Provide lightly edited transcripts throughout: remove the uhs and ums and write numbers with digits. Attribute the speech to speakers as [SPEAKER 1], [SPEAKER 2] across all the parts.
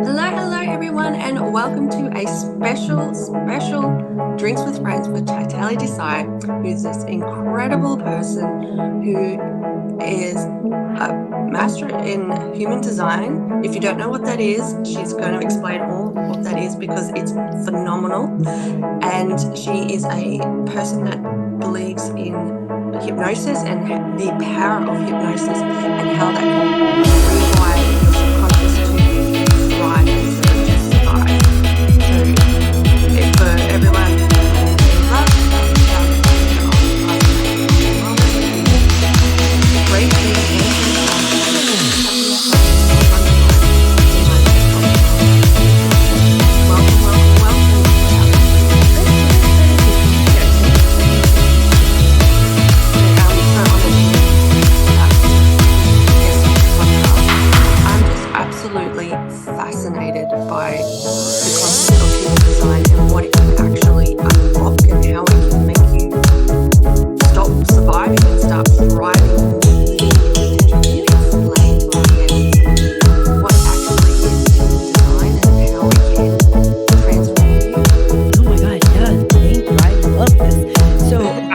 [SPEAKER 1] Hello, everyone, and welcome to a special Drinks with Friends with Chaitali Desai, who's this incredible person who is a master in human design. If you don't know what that is, she's going to explain all what that is because it's phenomenal. And she is a person that believes in hypnosis and the power of hypnosis and how that can rewire the subconscious to thrive instead of just survive. So for everyone, my name is Eva. Great absolutely fascinated by the concept of human design and what it can actually unlock and how it can make you stop surviving and start thriving. Can you explain to our audience what actually is human design and how it can transform you?
[SPEAKER 2] Oh my God, yeah, thank you. I love this. So I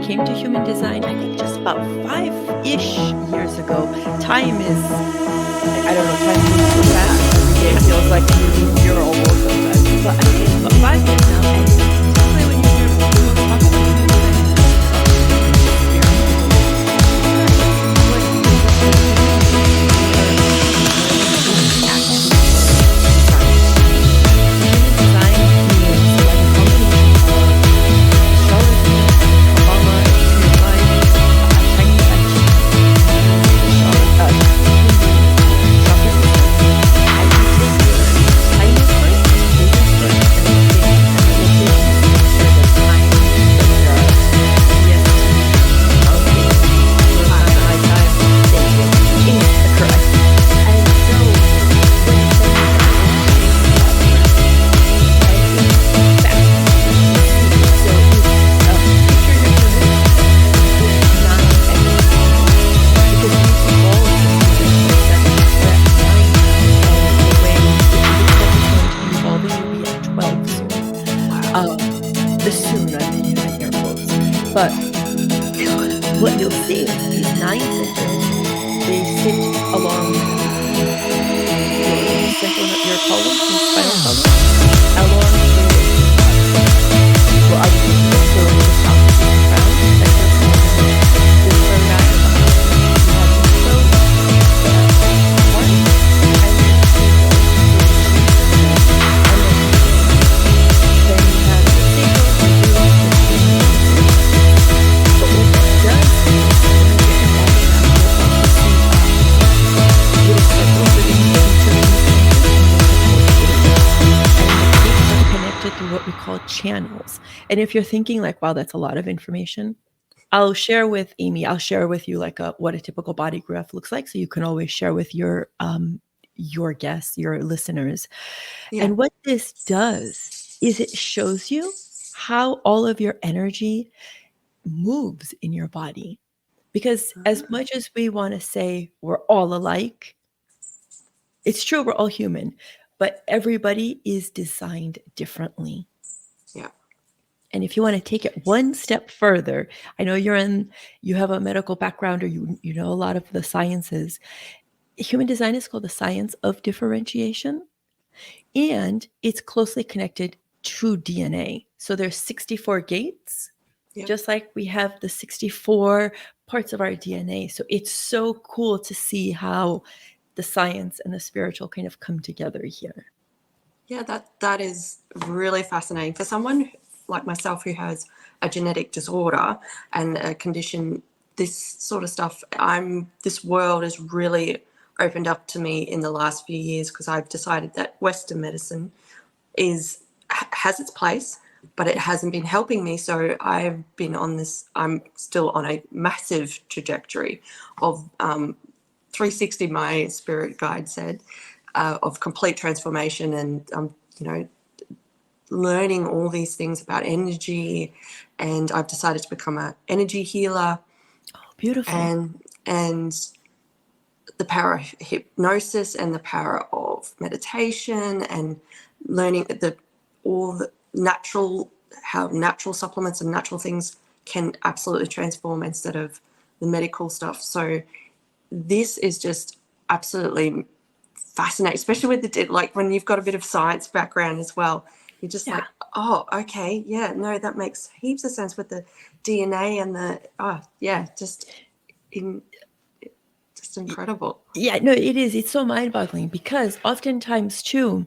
[SPEAKER 2] came to human design, I think just about 5-ish years ago. Time is, I don't know, time moves so fast. Every day it feels like you're almost sometimes. But I think it's about 5 years now. And typically when you hear people talk about human design, the soon, I'm using air quotes. But what you'll see is these 9 centers, they sit along your central, your column, your spinal column, along well, I would use the top of the crown, center column, the thorax, you have the throat, the heart, and then through what we call channels. And if you're thinking like, wow, that's a lot of information, I'll share with Amy, I'll share with you like what a typical body graph looks like. So you can always share with your guests, your listeners.
[SPEAKER 1] Yeah.
[SPEAKER 2] And what this does is it shows you how all of your energy moves in your body. Because as much as we want to say we're all alike, it's true, we're all human, but everybody is designed differently.
[SPEAKER 1] Yeah.
[SPEAKER 2] And if you want to take it one step further, I know you have a medical background or you know a lot of the sciences. Human design is called the science of differentiation, and it's closely connected to DNA. So there's 64 gates, just like we have the 64 parts of our DNA. So it's so cool to see how the science and the spiritual kind of come together here.
[SPEAKER 1] Yeah, that is really fascinating. For someone like myself who has a genetic disorder and a condition, this sort of stuff, this world has really opened up to me in the last few years because I've decided that Western medicine has its place, but it hasn't been helping me. So I'm still on a massive trajectory of 360, my spirit guide said, of complete transformation and, learning all these things about energy. And I've decided to become an energy healer.
[SPEAKER 2] Oh, beautiful.
[SPEAKER 1] And the power of hypnosis and the power of meditation and learning all the natural, how natural supplements and natural things can absolutely transform instead of the medical stuff. So this is just absolutely fascinating, especially with like when you've got a bit of science background as well. You're just like, oh, okay, yeah, no, that makes heaps of sense with the DNA and just incredible.
[SPEAKER 2] Yeah, no, it is. It's so mind-boggling because oftentimes too,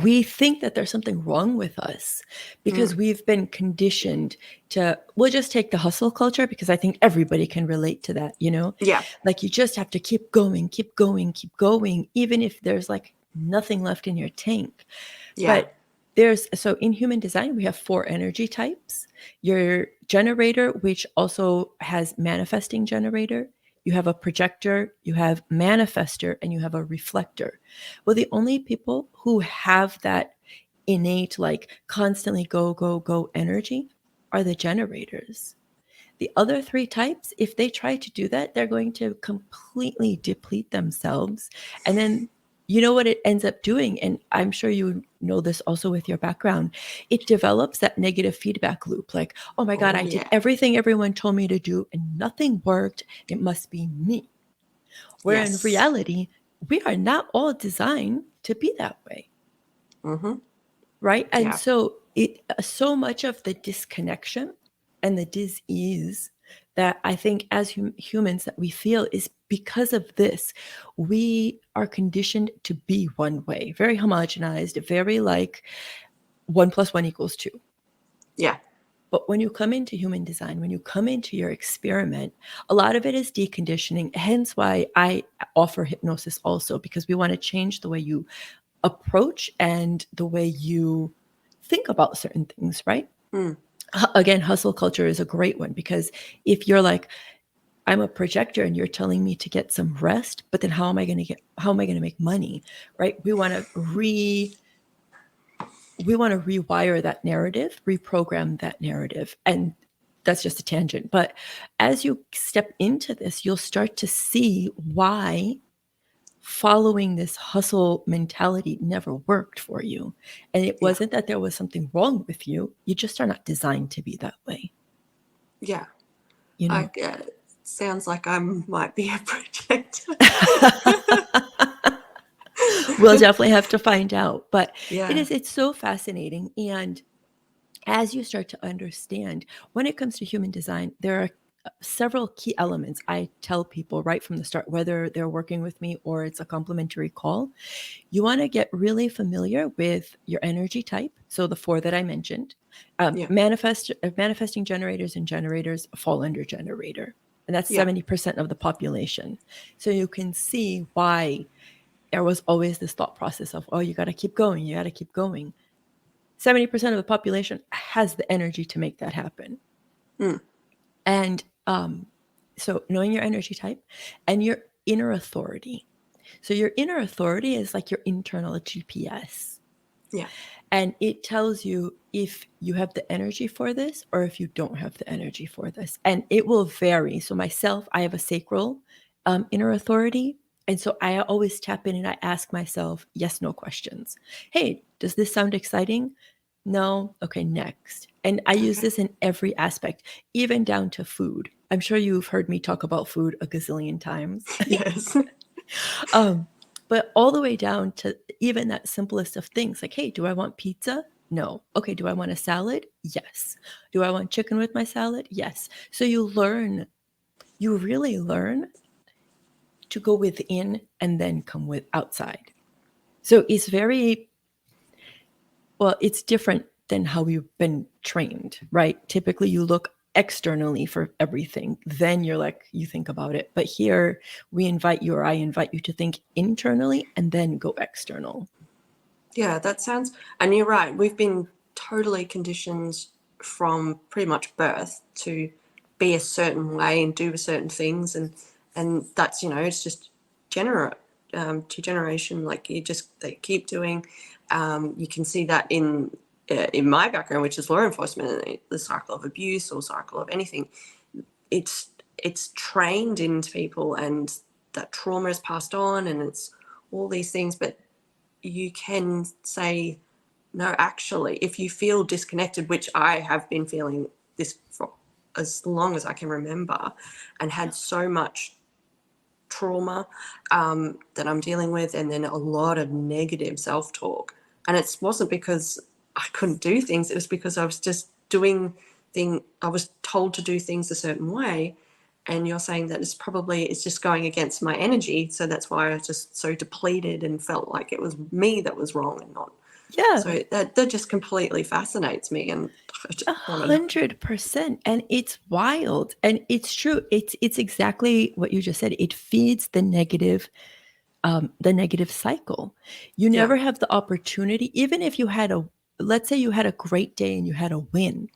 [SPEAKER 2] we think that there's something wrong with us because we've been conditioned to, we'll just take the hustle culture because I think everybody can relate to that,
[SPEAKER 1] Yeah.
[SPEAKER 2] Like you just have to keep going, keep going, keep going, even if there's like nothing left in your tank.
[SPEAKER 1] Yeah.
[SPEAKER 2] But so in human design, we have 4 energy types. Your generator, which also has manifesting generator. You have a projector, you have manifester, and you have a reflector. Well, the only people who have that innate, like constantly go, go, go energy are the generators. The other 3 types, if they try to do that, they're going to completely deplete themselves. And then you know what it ends up doing? And I'm sure you know this also with your background. It develops that negative feedback loop. Like, oh my God, I did everything everyone told me to do and nothing worked. It must be me. Where in reality, we are not all designed to be that way.
[SPEAKER 1] Mm-hmm.
[SPEAKER 2] Right. And so so much of the disconnection and the dis-ease that I think as humans that we feel is because of this. We are conditioned to be one way, very homogenized, very like 1 + 1 = 2.
[SPEAKER 1] Yeah.
[SPEAKER 2] But when you come into human design, when you come into your experiment, a lot of it is deconditioning. Hence why I offer hypnosis also, because we want to change the way you approach and the way you think about certain things, right? Again, hustle culture is a great one because if you're like, I'm a projector and you're telling me to get some rest, but then how am I going to make money, right? We want to rewire that narrative, reprogram that narrative. And that's just a tangent. But as you step into this, you'll start to see why following this hustle mentality never worked for you. And it wasn't that there was something wrong with you. You just are not designed to be that way.
[SPEAKER 1] Yeah.
[SPEAKER 2] You know?
[SPEAKER 1] Sounds like I might be a projector.
[SPEAKER 2] We'll definitely have to find out. But
[SPEAKER 1] Yeah.
[SPEAKER 2] it's so fascinating. And as you start to understand, when it comes to human design, there are several key elements I tell people right from the start, whether they're working with me or it's a complimentary call. You want to get really familiar with your energy type. So the 4 that I mentioned, manifesting generators and generators fall under generator. And that's 70% of the population. So you can see why there was always this thought process of, oh, you got to keep going. You got to keep going. 70% of the population has the energy to make that happen. And so knowing your energy type and your inner authority. So your inner authority is like your internal GPS.
[SPEAKER 1] Yeah.
[SPEAKER 2] And it tells you if you have the energy for this or if you don't have the energy for this. And it will vary. So myself, I have a sacral inner authority. And so I always tap in and I ask myself yes, no questions. Hey, does this sound exciting? No. Okay, next. And I use this in every aspect, even down to food. I'm sure you've heard me talk about food a gazillion times.
[SPEAKER 1] Yes.
[SPEAKER 2] But all the way down to even that simplest of things, like, hey, do I want pizza? No. Okay, do I want a salad? Yes. Do I want chicken with my salad? Yes. So you really learn to go within and then come with outside. So it's it's different than how we've been trained, right? Typically you look externally for everything, then you think about it. But here I invite you to think internally and then go external.
[SPEAKER 1] Yeah, that sounds, and you're right. We've been totally conditioned from pretty much birth to be a certain way and do certain things, and that's it's just to generation. Like they keep doing. You can see that in my background, which is law enforcement, the cycle of abuse or cycle of anything. It's trained into people, and that trauma is passed on and it's all these things, but you can say, no, actually, if you feel disconnected, which I have been feeling this for as long as I can remember, and had so much trauma that I'm dealing with, and then a lot of negative self-talk. And it wasn't because I couldn't do things, it was because I was just I was told to do things a certain way. And you're saying that it's just going against my energy. So that's why I was just so depleted and felt like it was me that was wrong and not.
[SPEAKER 2] Yeah.
[SPEAKER 1] So that just completely fascinates me. And I just want to.
[SPEAKER 2] 100%. And it's wild. And it's true. It's exactly what you just said. It feeds the negative cycle. You never have the opportunity, even if you had let's say you had a great day and you had a win.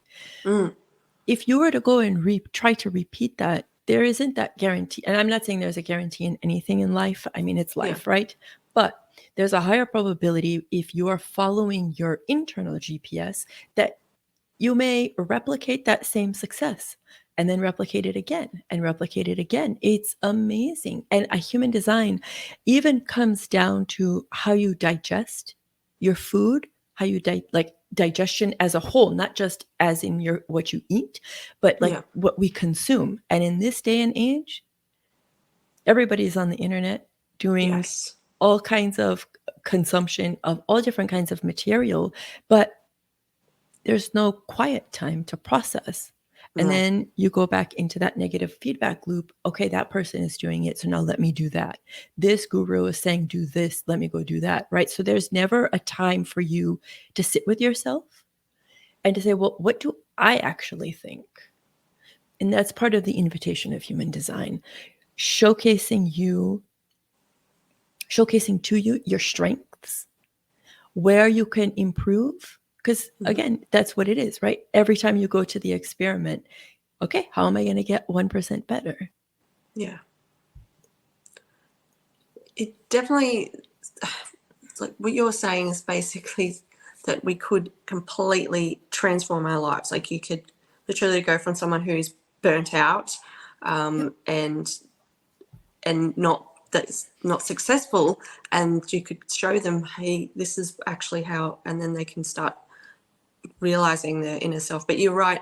[SPEAKER 2] If you were to go and try to repeat that, there isn't that guarantee. And I'm not saying there's a guarantee in anything in life. I mean, it's life, right? But there's a higher probability if you are following your internal GPS that you may replicate that same success and then replicate it again and replicate it again. It's amazing. And a human design even comes down to how you digest your food, how you digestion as a whole, not just as in what you eat, but like what we consume. And in this day and age, everybody's on the internet doing all kinds of consumption of all different kinds of material, but there's no quiet time to process. And then you go back into that negative feedback loop. Okay, that person is doing it, so now let me do that. This guru is saying do this, let me go do that, right? So there's never a time for you to sit with yourself and to say, well, what do I actually think? And that's part of the invitation of human design, showcasing to you your strengths, where you can improve. Because again, that's what it is, right? Every time you go to the experiment, okay, how am I going to get 1% better?
[SPEAKER 1] Yeah. It definitely, like what you're saying is basically that we could completely transform our lives. Like you could literally go from someone who's burnt out and that's not successful, and you could show them, hey, this is actually how, and then they can start realizing their inner self. But you're right,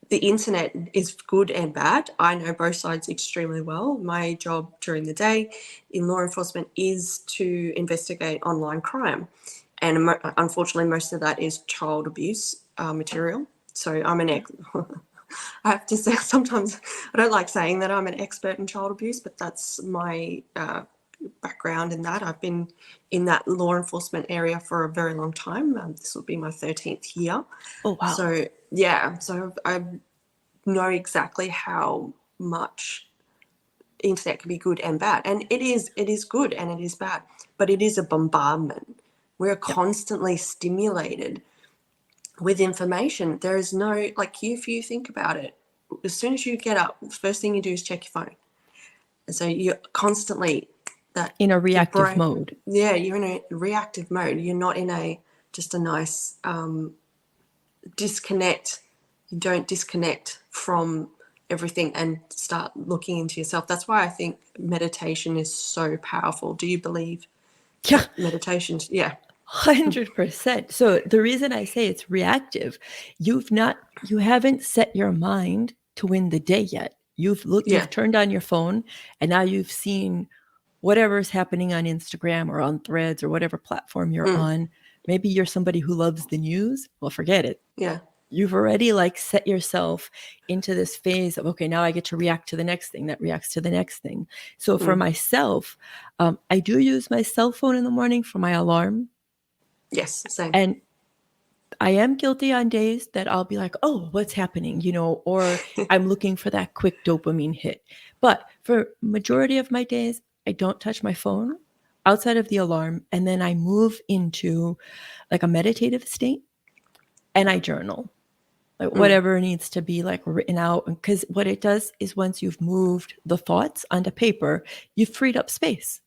[SPEAKER 1] the internet is good and bad. I know both sides extremely well. My job during the day in law enforcement is to investigate online crime, and unfortunately most of that is child abuse material. So I'm an I have to say, sometimes I don't like saying that I'm an expert in child abuse, but that's my background in that. I've been in that law enforcement area for a very long time. This will be my 13th year.
[SPEAKER 2] Oh, wow.
[SPEAKER 1] So, yeah, so I know exactly how much internet can be good and bad. And it is good and it is bad, but it is a bombardment. We're constantly stimulated with information. There is no, like, if you think about it, as soon as you get up, the first thing you do is check your phone. And so you're constantly
[SPEAKER 2] in a reactive mode.
[SPEAKER 1] Yeah, you're in a reactive mode. You're not in just a nice disconnect. You don't disconnect from everything and start looking into yourself. That's why I think meditation is so powerful. Do you believe meditation? Yeah.
[SPEAKER 2] 100%. So the reason I say it's reactive, you haven't set your mind to win the day yet. You've turned on your phone and now you've seen whatever's happening on Instagram or on Threads or whatever platform you're on. Maybe you're somebody who loves the news. Well, forget it.
[SPEAKER 1] Yeah.
[SPEAKER 2] You've already set yourself into this phase of, okay, now I get to react to the next thing that reacts to the next thing. So for myself, I do use my cell phone in the morning for my alarm.
[SPEAKER 1] Yes, same.
[SPEAKER 2] And I am guilty on days that I'll be like, oh, what's happening? Or I'm looking for that quick dopamine hit. But for majority of my days, I don't touch my phone outside of the alarm. And then I move into a meditative state and I journal. Whatever needs to be written out. Because what it does is once you've moved the thoughts onto paper, you've freed up space.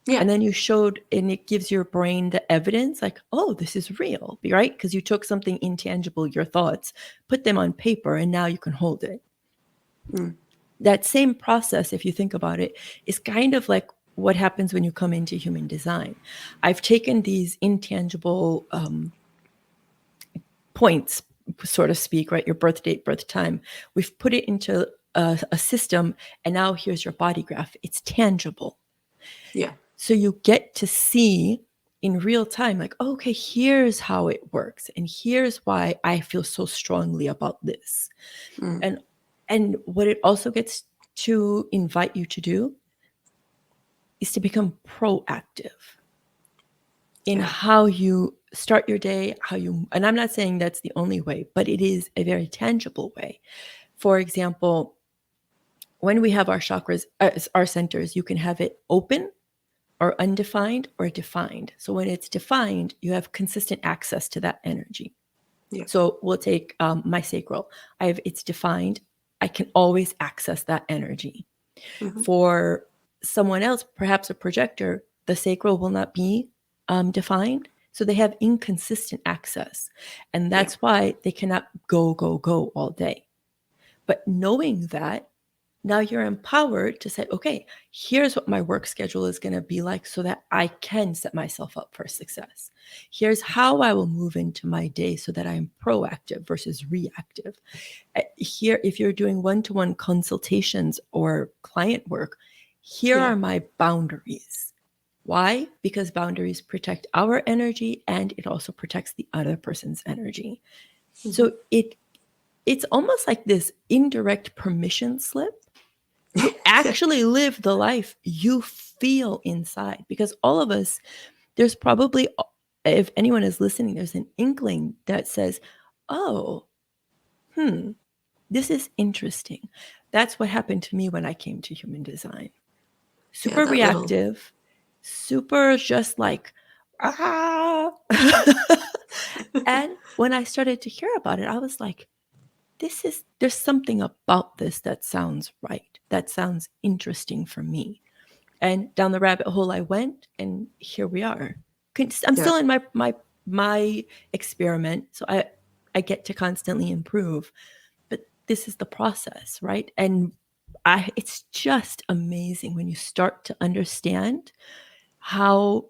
[SPEAKER 2] Yeah. And then and it gives your brain the evidence oh, this is real, right? Because you took something intangible, your thoughts, put them on paper, and now you can hold it. that same process, if you think about it, is kind of like what happens when you come into human design. I've taken these intangible points, so to speak, right? Your birth date, birth time. We've put it into a system, and now here's your body graph. It's tangible.
[SPEAKER 1] Yeah.
[SPEAKER 2] So you get to see in real time, like, okay, here's how it works, and here's why I feel so strongly about this. And what it also gets to invite you to do is to become proactive in how you start your day, and I'm not saying that's the only way, but it is a very tangible way. For example, when we have our chakras, our centers, you can have it open or undefined or defined. So when it's defined, you have consistent access to that energy.
[SPEAKER 1] Yeah.
[SPEAKER 2] So we'll take my sacral. It's defined. I can always access that energy. For someone else, perhaps a projector, the sacral will not be defined. So they have inconsistent access. And that's why they cannot go all day. But knowing that, now you're empowered to say, okay, here's what my work schedule is going to be like so that I can set myself up for success. Here's how I will move into my day so that I'm proactive versus reactive. Here, if you're doing one-to-one consultations or client work, here are my boundaries. Why? Because boundaries protect our energy and it also protects the other person's energy. So it's almost like this indirect permission slip to actually live the life you feel inside. Because all of us, there's probably, if anyone is listening, there's an inkling that says, oh, this is interesting. That's what happened to me when I came to human design. Super reactive, super just like, ah. And when I started to hear about it, I was like, there's something about this that sounds right. That sounds interesting for me. And down the rabbit hole I went, and here we are. I'm still in my experiment, so I get to constantly improve. But this is the process, right? And it's just amazing when you start to understand how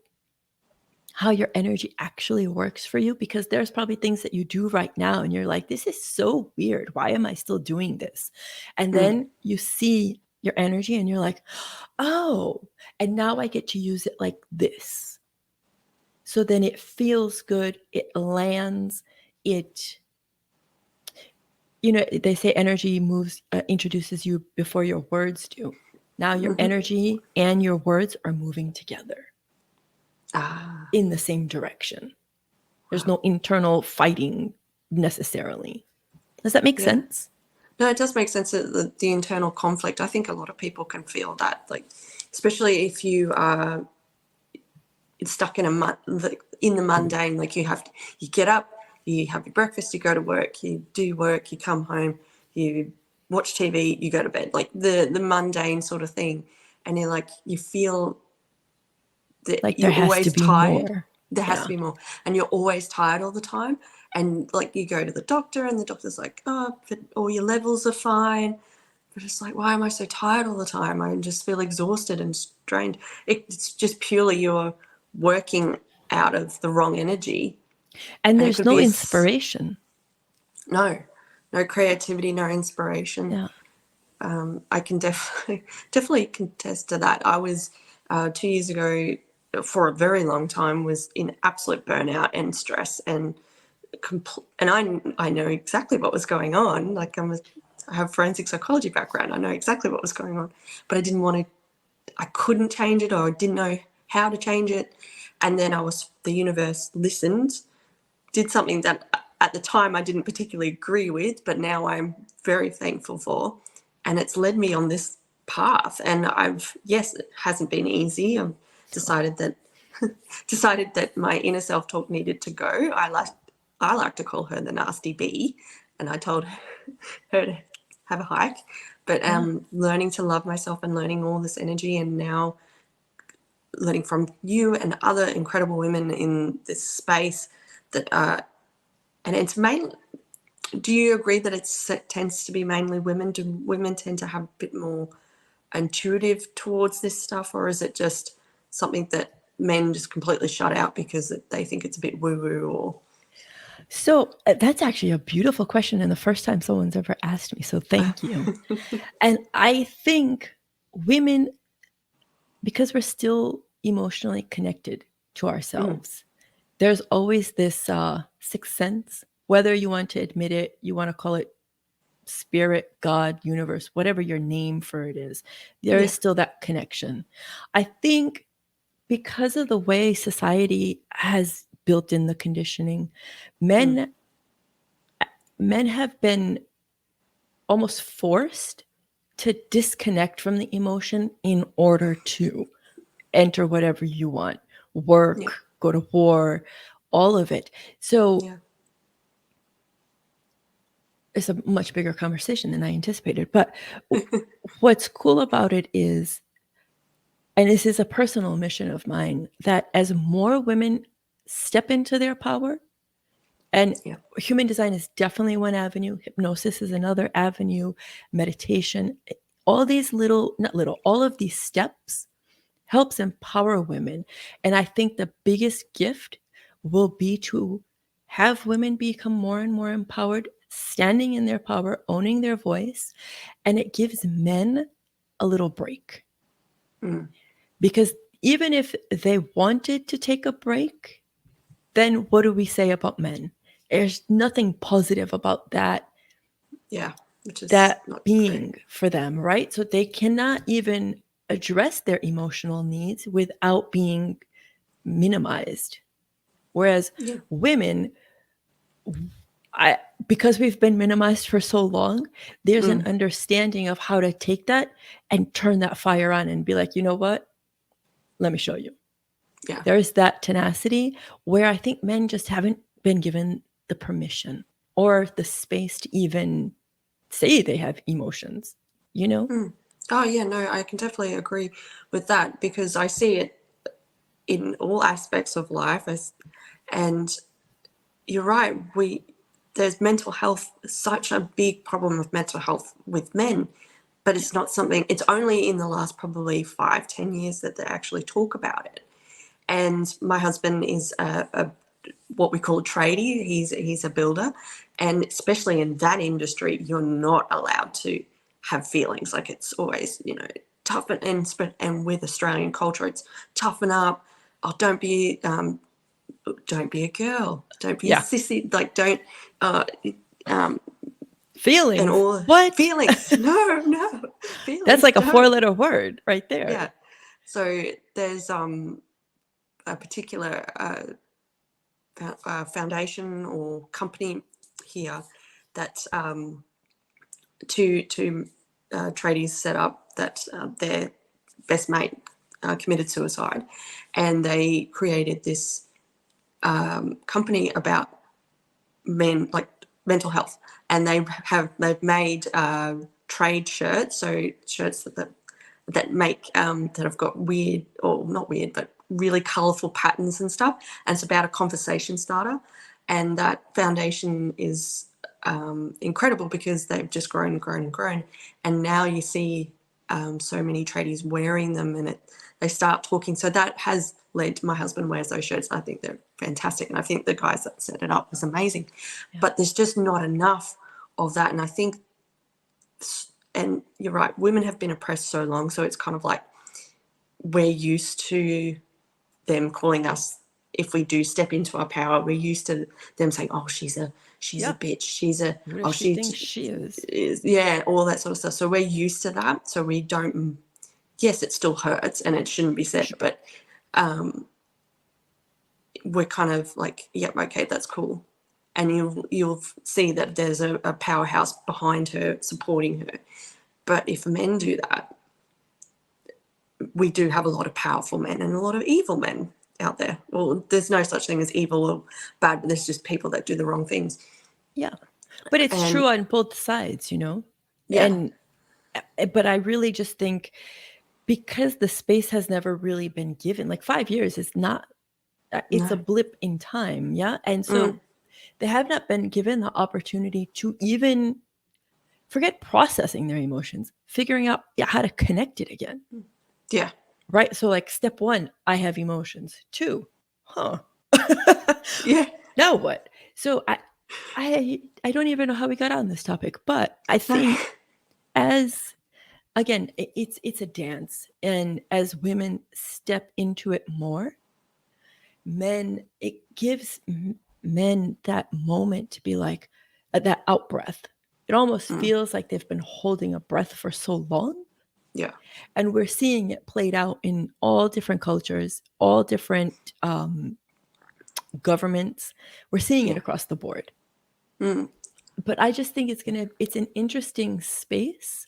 [SPEAKER 2] your energy actually works for you, because there's probably things that you do right now and you're like, this is so weird. Why am I still doing this? And then you see your energy and you're like, oh, and now I get to use it like this. So then it feels good. It lands. They say energy introduces you before your words do. Now your energy and your words are moving together in the same direction. There's no internal fighting necessarily. Does that make sense?
[SPEAKER 1] No, it does make sense that the internal conflict. I think a lot of people can feel that, like, especially if you are stuck in in the mundane. Like you get up, you have your breakfast, you go to work, you do work, you come home, you watch TV, you go to bed. Like the mundane sort of thing, and you're like, you feel that
[SPEAKER 2] like
[SPEAKER 1] you're
[SPEAKER 2] there has
[SPEAKER 1] always
[SPEAKER 2] to be
[SPEAKER 1] tired.
[SPEAKER 2] more.
[SPEAKER 1] There has to be more, and you're always tired all the time. And like you go to the doctor, and the doctor's like, "Oh, but all your levels are fine." But it's like, why am I so tired all the time? I just feel exhausted and strained. It's just purely you're working out of the wrong energy,
[SPEAKER 2] And
[SPEAKER 1] and it
[SPEAKER 2] there's
[SPEAKER 1] could
[SPEAKER 2] no
[SPEAKER 1] be
[SPEAKER 2] inspiration.
[SPEAKER 1] no creativity, no inspiration.
[SPEAKER 2] Yeah.
[SPEAKER 1] I can definitely contest to that. I was 2 years ago, for a very long time, was in absolute burnout and stress, and I know exactly what was going on. Like I have forensic psychology background. I know exactly what was going on, but I didn't want to. I couldn't change it, or I didn't know how to change it. And then the universe listened, did something that at the time I didn't particularly agree with, but now I'm very thankful for. And it's led me on this path. And yes, it hasn't been easy. I've decided that my inner self-talk needed to go. I like to call her the nasty bee, and I told her to have a hike. But learning to love myself and learning all this energy, and now learning from you and other incredible women in this space that and it's mainly, Do you agree that it tends to be mainly women? Do women tend to have a bit more intuitive towards this stuff, or is it just something that men just completely shut out because they think it's a bit woo-woo? Or
[SPEAKER 2] So that's actually a beautiful question, and the first time someone's ever asked me. So thank you. And I think women, because we're still emotionally connected to ourselves, there's always this sixth sense, whether you want to admit it, you want to call it spirit, God, universe, whatever your name for it is, there is still that connection. I think because of the way society has built in the conditioning, men have been almost forced to disconnect from the emotion in order to enter whatever you want, work, go to war, all of it. So it's a much bigger conversation than I anticipated. But what's cool about it is, and this is a personal mission of mine, that as more women step into their power, and human design is definitely one avenue, hypnosis is another avenue, meditation, all these all of these steps helps empower women. And I think the biggest gift will be to have women become more and more empowered, standing in their power, owning their voice, and it gives men a little break. Because even if they wanted to take a break, then what do we say about men? There's nothing positive about that.
[SPEAKER 1] Which is
[SPEAKER 2] that
[SPEAKER 1] not
[SPEAKER 2] being
[SPEAKER 1] great
[SPEAKER 2] for them, right? So they cannot even address their emotional needs without being minimized. Whereas women, because we've been minimized for so long, there's an understanding of how to take that and turn that fire on and be like, you know what? Let me show you. There's that tenacity where I think men just haven't been given the permission or the space to even say they have emotions, you know?
[SPEAKER 1] Oh yeah, no, I can definitely agree with that, because I see it in all aspects of life. And you're right, there's mental health, such a big problem of mental health with men, but it's not something, it's only in the last probably 5-10 years that they actually talk about it. And my husband is a what we call a tradie. He's a builder, and especially in that industry, you're not allowed to have feelings. Like, it's always, toughen, and with Australian culture, it's toughen up. Oh, don't be a girl. Don't be a sissy. Like, don't
[SPEAKER 2] feelings.
[SPEAKER 1] and all
[SPEAKER 2] What?
[SPEAKER 1] feelings. No, feelings.
[SPEAKER 2] That's like a
[SPEAKER 1] no.
[SPEAKER 2] 4-letter word right there.
[SPEAKER 1] Yeah. So there's a particular foundation or company here that two tradies set up, that their best mate committed suicide, and they created this company about men, like mental health, and they've made trade shirts, so shirts that make that have got weird, or not weird, but really colourful patterns and stuff. And it's about a conversation starter. And that foundation is incredible, because they've just grown and grown and grown. And now you see so many tradies wearing them, and they start talking. So that has led to, my husband wears those shirts. I think they're fantastic. And I think the guys that set it up was amazing. But there's just not enough of that. And I think, and you're right, women have been oppressed so long, so it's kind of like we're used to them calling us, if we do step into our power, we're used to them saying, oh, she's a bitch, she's a,
[SPEAKER 2] what
[SPEAKER 1] oh,
[SPEAKER 2] she thinks she is.
[SPEAKER 1] All that sort of stuff. So we're used to that, so we don't, yes, it still hurts and it shouldn't be said, but we're kind of like, yep, okay, that's cool. And you'll see that there's a powerhouse behind her, supporting her. But if men do that, we do have a lot of powerful men and a lot of evil men out there. Well, there's no such thing as evil or bad, but there's just people that do the wrong things.
[SPEAKER 2] Yeah. But it's true on both sides,
[SPEAKER 1] Yeah.
[SPEAKER 2] And but I really just think, because the space has never really been given, like 5 years is not, it's a blip in time. Yeah. And so They have not been given the opportunity to even forget processing their emotions, figuring out how to connect it again.
[SPEAKER 1] Yeah.
[SPEAKER 2] Right? So like step 1, I have emotions. 2, huh.
[SPEAKER 1] Yeah.
[SPEAKER 2] Now what? So I don't even know how we got on this topic, but I
[SPEAKER 1] No.
[SPEAKER 2] think as again, it's a dance, and as women step into it more, it gives men that moment to be like that out breath. It almost feels like they've been holding a breath for so long.
[SPEAKER 1] Yeah.
[SPEAKER 2] And we're seeing it played out in all different cultures, all different governments. We're seeing it
[SPEAKER 1] Yeah.
[SPEAKER 2] across the board.
[SPEAKER 1] Mm.
[SPEAKER 2] But I just think it's an interesting space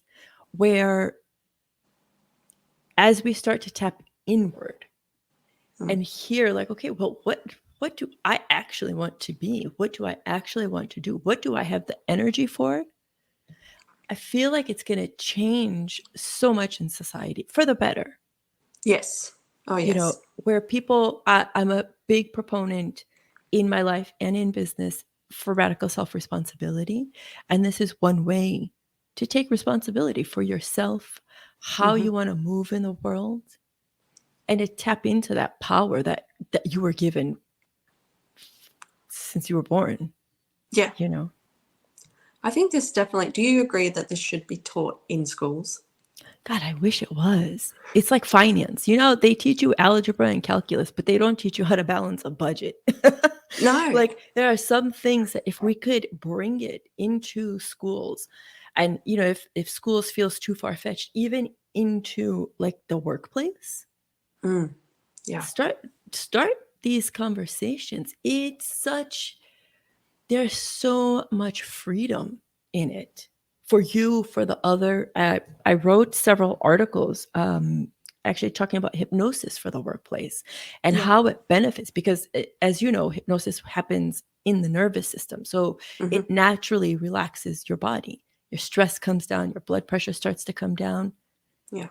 [SPEAKER 2] where as we start to tap inward and hear like, okay, well, what do I actually want to be? What do I actually want to do? What do I have the energy for? I feel like it's going to change so much in society for the better.
[SPEAKER 1] Yes. Oh,
[SPEAKER 2] You know,
[SPEAKER 1] yes.
[SPEAKER 2] where people, I'm a big proponent in my life and in business for radical self-responsibility. And this is one way to take responsibility for yourself, how you want to move in the world, and to tap into that power that you were given since you were born,
[SPEAKER 1] Yeah.
[SPEAKER 2] you know.
[SPEAKER 1] I think this definitely, do you agree that this should be taught in schools?
[SPEAKER 2] God, I wish it was. It's like finance. You know, they teach you algebra and calculus, but they don't teach you how to balance a budget.
[SPEAKER 1] No.
[SPEAKER 2] Like there are some things that if we could bring it into schools, and you know, if schools feels too far-fetched, even into like the workplace,
[SPEAKER 1] Yeah.
[SPEAKER 2] start these conversations. There's so much freedom in it for you, for the other. I wrote several articles actually talking about hypnosis for the workplace and
[SPEAKER 1] Yeah.
[SPEAKER 2] how it benefits, because as you know, hypnosis happens in the nervous system. So
[SPEAKER 1] Mm-hmm.
[SPEAKER 2] it naturally relaxes your body. Your stress comes down, your blood pressure starts to come down.
[SPEAKER 1] Yeah.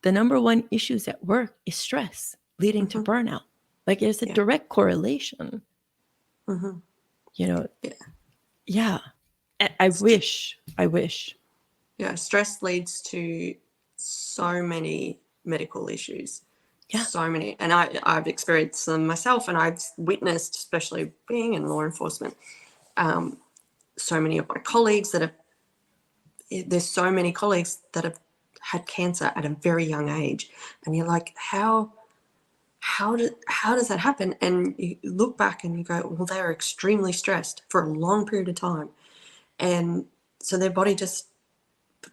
[SPEAKER 2] The number one issues at work is stress leading to
[SPEAKER 1] Mm-hmm.
[SPEAKER 2] burnout. Like there's a
[SPEAKER 1] Yeah.
[SPEAKER 2] direct correlation,
[SPEAKER 1] Mm-hmm.
[SPEAKER 2] you know.
[SPEAKER 1] Yeah.
[SPEAKER 2] Yeah. I wish.
[SPEAKER 1] Yeah. Stress leads to so many medical issues.
[SPEAKER 2] Yeah.
[SPEAKER 1] So many. And I've experienced them myself, and I've witnessed, especially being in law enforcement, so many of my colleagues there's so many colleagues that have had cancer at a very young age. And you're like, how does that happen? And you look back and you go, well, they were extremely stressed for a long period of time, and so their body just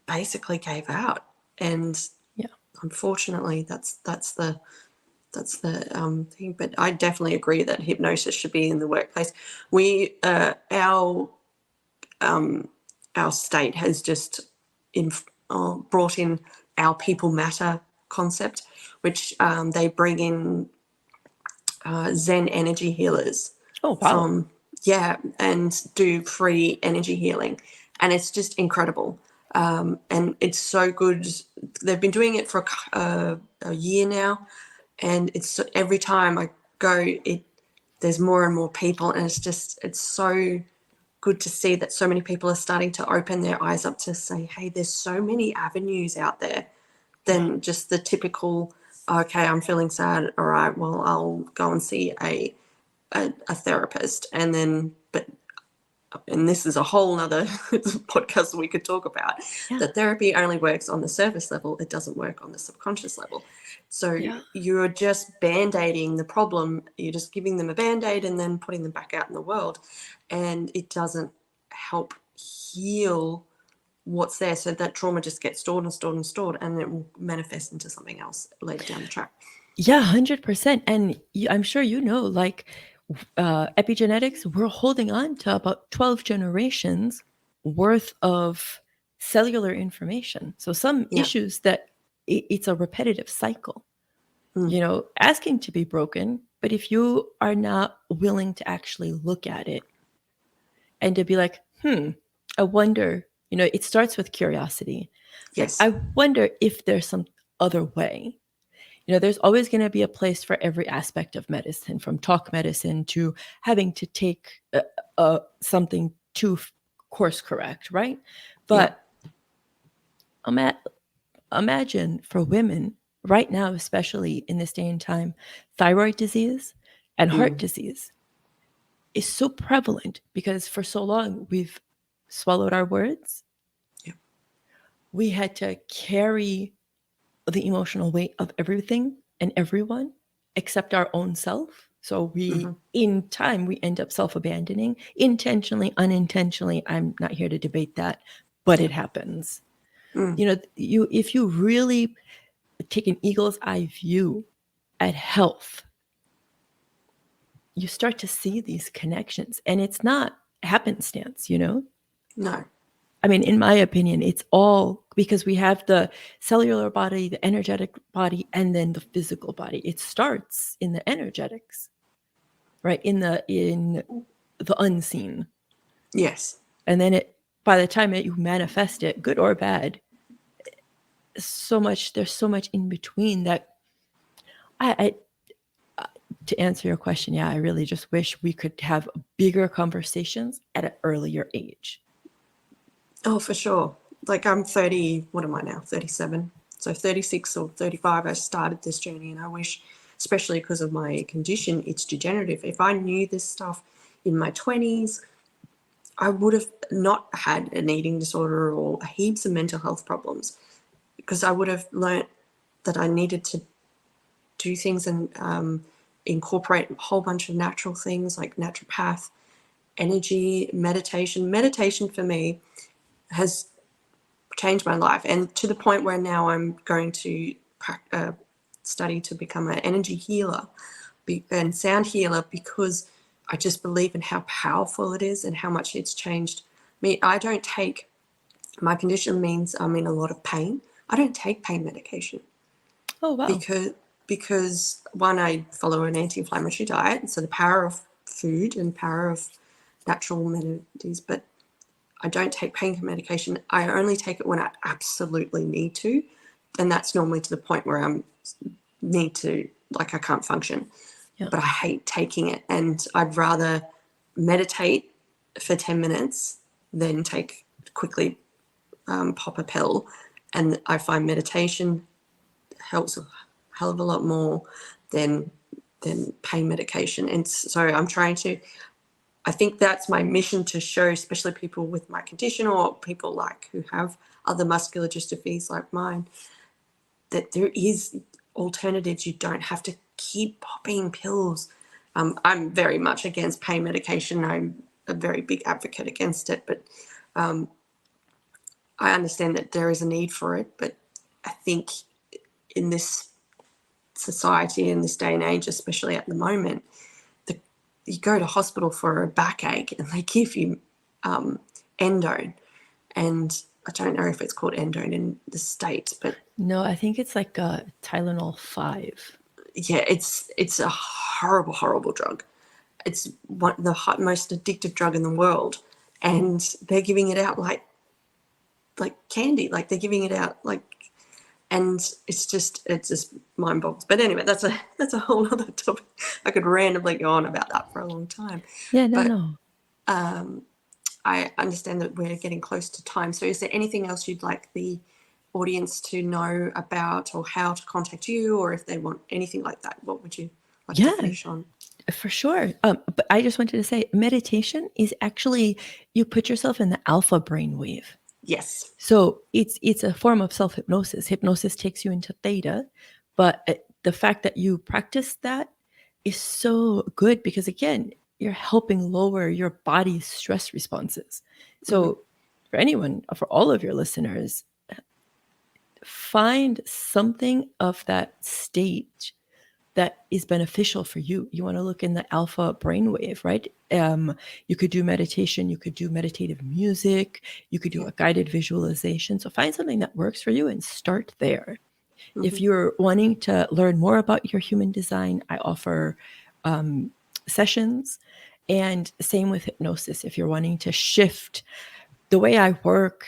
[SPEAKER 1] basically gave out. And
[SPEAKER 2] Yeah.
[SPEAKER 1] unfortunately, that's the thing. But I definitely agree that hypnosis should be in the workplace. Our state has just brought in our people matter concept, which they bring in Zen energy healers
[SPEAKER 2] Oh, wow.
[SPEAKER 1] from, yeah, and do free energy healing, and it's just incredible. And it's so good. They've been doing it for a year now, and it's every time I go, there's more and more people, and it's so good to see that so many people are starting to open their eyes up to say, hey, there's so many avenues out there than just the typical, okay, I'm feeling sad, all right, well, I'll go and see a therapist. And then, and this is a whole nother podcast we could talk about,
[SPEAKER 2] Yeah.
[SPEAKER 1] that therapy only works on the surface level. It doesn't work on the subconscious level. So
[SPEAKER 2] Yeah.
[SPEAKER 1] you're just band-aiding the problem. You're just giving them a band-aid and then putting them back out in the world. And it doesn't help heal what's there. So that trauma just gets stored and stored and stored, and it will manifest into something else later down the track.
[SPEAKER 2] Yeah, 100%. And I'm sure you know, like epigenetics, we're holding on to about 12 generations worth of cellular information. So some
[SPEAKER 1] Yeah.
[SPEAKER 2] issues that it's a repetitive cycle, you know, asking to be broken. But if you are not willing to actually look at it and to be like, I wonder, you know, it starts with curiosity. Like,
[SPEAKER 1] Yes.
[SPEAKER 2] I wonder if there's some other way. There's always going to be a place for every aspect of medicine, from talk medicine to having to take something to course correct, right?
[SPEAKER 1] Yeah.
[SPEAKER 2] But imagine for women right now, especially in this day and time, thyroid disease and heart disease is so prevalent because for so long we've swallowed our words.
[SPEAKER 1] Yeah.
[SPEAKER 2] We had to carry the emotional weight of everything and everyone except our own self. So in time, we end up self-abandoning, intentionally, unintentionally. I'm not here to debate that, but it happens. If you really take an eagle's eye view at health, you start to see these connections, and it's not happenstance.
[SPEAKER 1] No.
[SPEAKER 2] I mean, in my opinion, it's all because we have the cellular body, the energetic body, and then the physical body. It starts in the energetics, right? In the unseen.
[SPEAKER 1] Yes.
[SPEAKER 2] And then by the time that you manifest it, good or bad, there's so much in between that I to answer your question, yeah, I really just wish we could have bigger conversations at an earlier age.
[SPEAKER 1] Oh, for sure. Like I'm 30, what am I now? 37. So 36 or 35, I started this journey, and I wish, especially because of my condition, it's degenerative. If I knew this stuff in my 20s, I would have not had an eating disorder or heaps of mental health problems, because I would have learnt that I needed to do things and incorporate a whole bunch of natural things like naturopath, energy, meditation. Meditation for me has changed my life, and to the point where now I'm going to study to become an energy healer and sound healer, because I just believe in how powerful it is and how much it's changed me. My condition means I'm in a lot of pain. I don't take pain medication.
[SPEAKER 2] Oh, wow.
[SPEAKER 1] Because one, I follow an anti-inflammatory diet, so the power of food and power of natural remedies, but I don't take pain medication. I only take it when I absolutely need to, and that's normally to the point where I can't function.
[SPEAKER 2] Yeah.
[SPEAKER 1] But I hate taking it, and I'd rather meditate for 10 minutes than quickly pop a pill. And I find meditation helps a hell of a lot more than pain medication. And so I think that's my mission, to show especially people with my condition or people who have other muscular dystrophies like mine, that there is alternatives. You don't have to keep popping pills. I'm very much against pain medication. I'm a very big advocate against it, but I understand that there is a need for it. But I think in this society, in this day and age, especially at the moment, you go to hospital for a backache and they give you endone, and I don't know if it's called endone in the States, but
[SPEAKER 2] No, I think it's like Tylenol 5.
[SPEAKER 1] yeah, it's a horrible, horrible drug. It's one of the most addictive drug in the world, and they're giving it out like candy. Like they're giving it out and it's just mind boggles. But anyway, that's a whole other topic. I could randomly go on about that for a long time.
[SPEAKER 2] Yeah, no,
[SPEAKER 1] But
[SPEAKER 2] no.
[SPEAKER 1] I understand that we're getting close to time. So is there anything else you'd like the audience to know about, or how to contact you, or if they want anything like that? What would you like to finish on?
[SPEAKER 2] For sure. But I just wanted to say meditation is actually, you put yourself in the alpha brainwave.
[SPEAKER 1] Yes.
[SPEAKER 2] So it's a form of self-hypnosis. Hypnosis takes you into theta, but the fact that you practice that is so good because, again, you're helping lower your body's stress responses. So for anyone, for all of your listeners, find something of that state that is beneficial for you. You want to look in the alpha brainwave, right? You could do meditation, you could do meditative music, you could do a guided visualization. So find something that works for you and start there. If you're wanting to learn more about your human design, I offer sessions, and same with hypnosis. If you're wanting to shift the way I work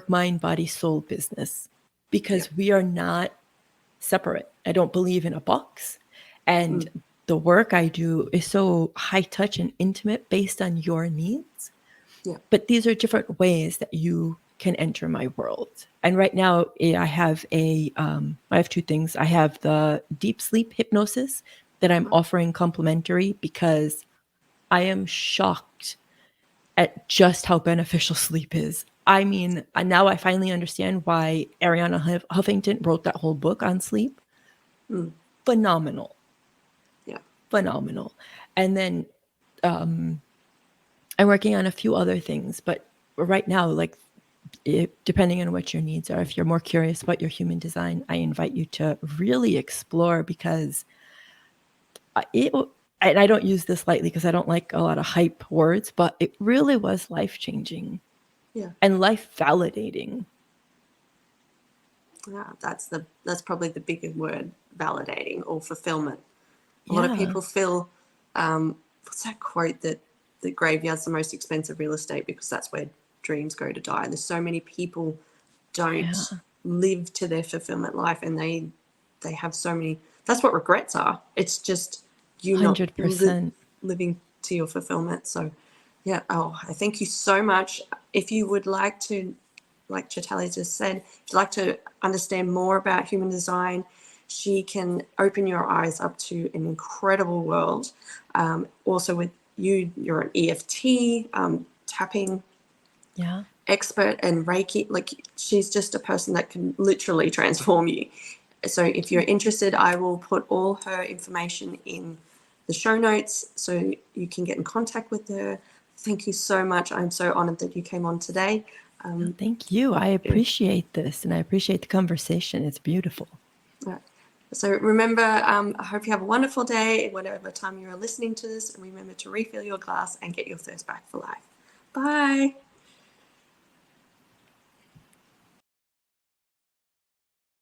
[SPEAKER 2] mind, body, soul business, because we are not separate. I don't believe in a box. And the work I do is so high touch and intimate based on your needs.
[SPEAKER 1] Yeah.
[SPEAKER 2] But these are different ways that you can enter my world. And right now, I have two things. I have the deep sleep hypnosis that I'm offering complimentary because I am shocked at just how beneficial sleep is. I mean, now I finally understand why Ariana Huffington wrote that whole book on sleep. Phenomenal.
[SPEAKER 1] Yeah.
[SPEAKER 2] Phenomenal. And then I'm working on a few other things, but right now, like, depending on what your needs are, if you're more curious about your human design, I invite you to really explore, because and I don't use this lightly because I don't like a lot of hype words, but it really was life-changing
[SPEAKER 1] Yeah.
[SPEAKER 2] and life validating.
[SPEAKER 1] Yeah. That's probably the bigger word, validating or fulfillment. A lot of
[SPEAKER 2] Yeah,
[SPEAKER 1] people feel, what's that quote, that the graveyard's the most expensive real estate because that's where dreams go to die. There's so many people don't
[SPEAKER 2] yeah,
[SPEAKER 1] live to their fulfillment life, and they have so many. That's what regrets are. It's just you not
[SPEAKER 2] 100%.
[SPEAKER 1] living to your fulfillment. So yeah, I thank you so much. If you would like to, like Chaitali just said, if you'd like to understand more about human design, she can open your eyes up to an incredible world. Also with you're an EFT, tapping
[SPEAKER 2] Yeah.
[SPEAKER 1] expert, and Reiki. Like, she's just a person that can literally transform you. So if you're interested, I will put all her information in the show notes so you can get in contact with her. Thank you so much. I'm so honored that you came on today.
[SPEAKER 2] Thank you. I appreciate this, and I appreciate the conversation. It's beautiful.
[SPEAKER 1] So remember, I hope you have a wonderful day, whatever time you're listening to this, and remember to refill your glass and get your thirst back for life. Bye.